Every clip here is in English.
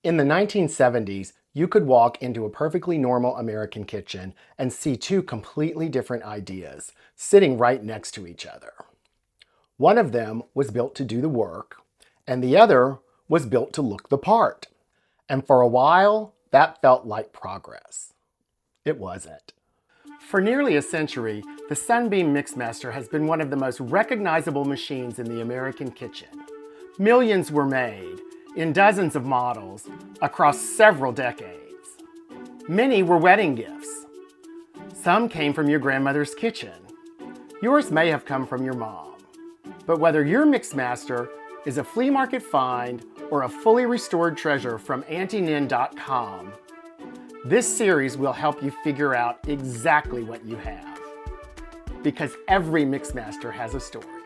In the 1970s, you could walk into a perfectly normal American kitchen and see two completely different ideas sitting right next to each other. One of them was built to do the work, and the other was built to look the part. And for a while, that felt like progress. It wasn't. For nearly a century, the Sunbeam Mixmaster has been one of the most recognizable machines in the American kitchen. Millions were made, in dozens of models, across several decades. Many were wedding gifts. Some came from your grandmother's kitchen. Yours may have come from your mom. But whether your Mixmaster is a flea market find or a fully restored treasure from AuntieNin.com, this series will help you figure out exactly what you have. Because every Mixmaster has a story.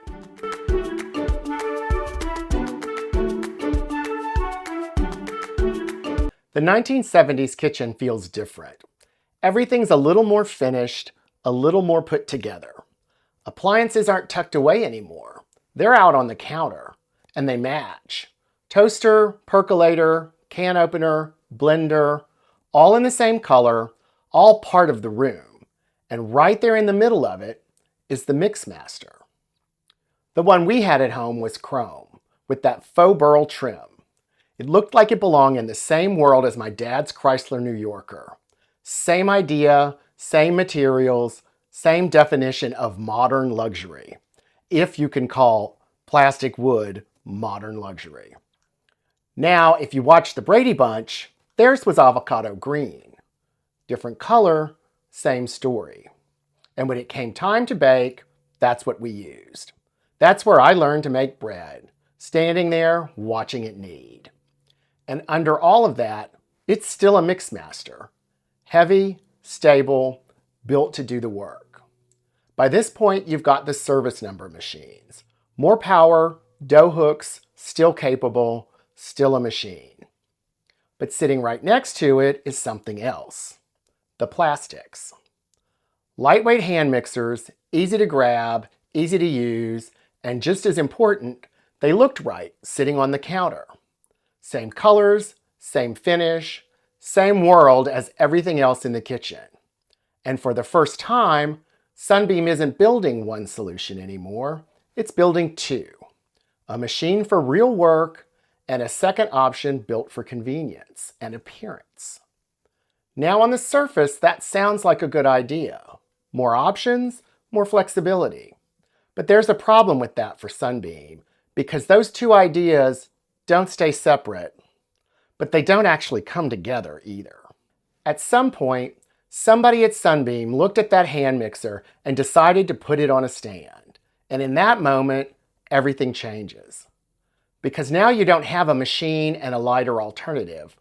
The 1970s kitchen feels different. Everything's a little more finished, a little more put together. Appliances aren't tucked away anymore. They're out on the counter, and they match. Toaster, percolator, can opener, blender, all in the same color, all part of the room. And right there in the middle of it is the Mixmaster. The one we had at home was chrome, with that faux burl trim. It looked like it belonged in the same world as my dad's Chrysler New Yorker. Same idea, same materials, same definition of modern luxury, if you can call plastic wood modern luxury. Now, if you watch the Brady Bunch, theirs was avocado green. Different color, same story. And when it came time to bake, that's what we used. That's where I learned to make bread, standing there watching it knead. And under all of that, it's still a Mixmaster. Heavy, stable, built to do the work. By this point, you've got the service number machines. More power, dough hooks, still capable, still a machine. But sitting right next to it is something else. The plastics. Lightweight hand mixers, easy to grab, easy to use, and just as important, they looked right sitting on the counter. Same colors, same finish, same world as everything else in the kitchen. And for the first time, Sunbeam isn't building one solution anymore, it's building two. A machine for real work and a second option built for convenience and appearance. Now on the surface, that sounds like a good idea. More options, more flexibility. But there's a problem with that for Sunbeam, because those two ideas don't stay separate, but they don't actually come together either. At some point, somebody at Sunbeam looked at that hand mixer and decided to put it on a stand. And in that moment, everything changes. Because now you don't have a machine and a lighter alternative.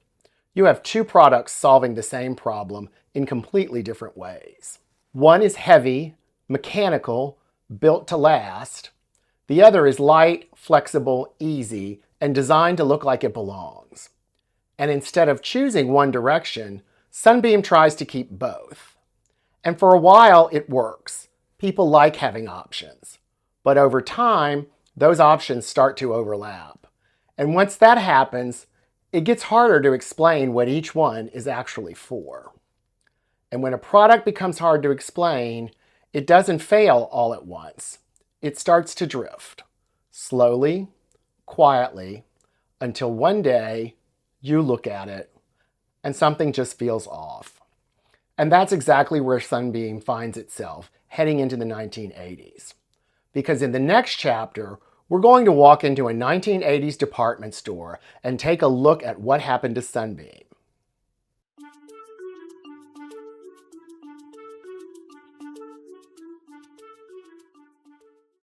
You have two products solving the same problem in completely different ways. One is heavy, mechanical, built to last. The other is light, flexible, easy, and designed to look like it belongs. And instead of choosing one direction, Sunbeam tries to keep both. And for a while, it works. People like having options. But over time, those options start to overlap. And once that happens, it gets harder to explain what each one is actually for. And when a product becomes hard to explain, it doesn't fail all at once. It starts to drift, slowly, quietly, until one day you look at it and something just feels off. And that's exactly where Sunbeam finds itself heading into the 1980s. Because in the next chapter, we're going to walk into a 1980s department store and take a look at what happened to Sunbeam.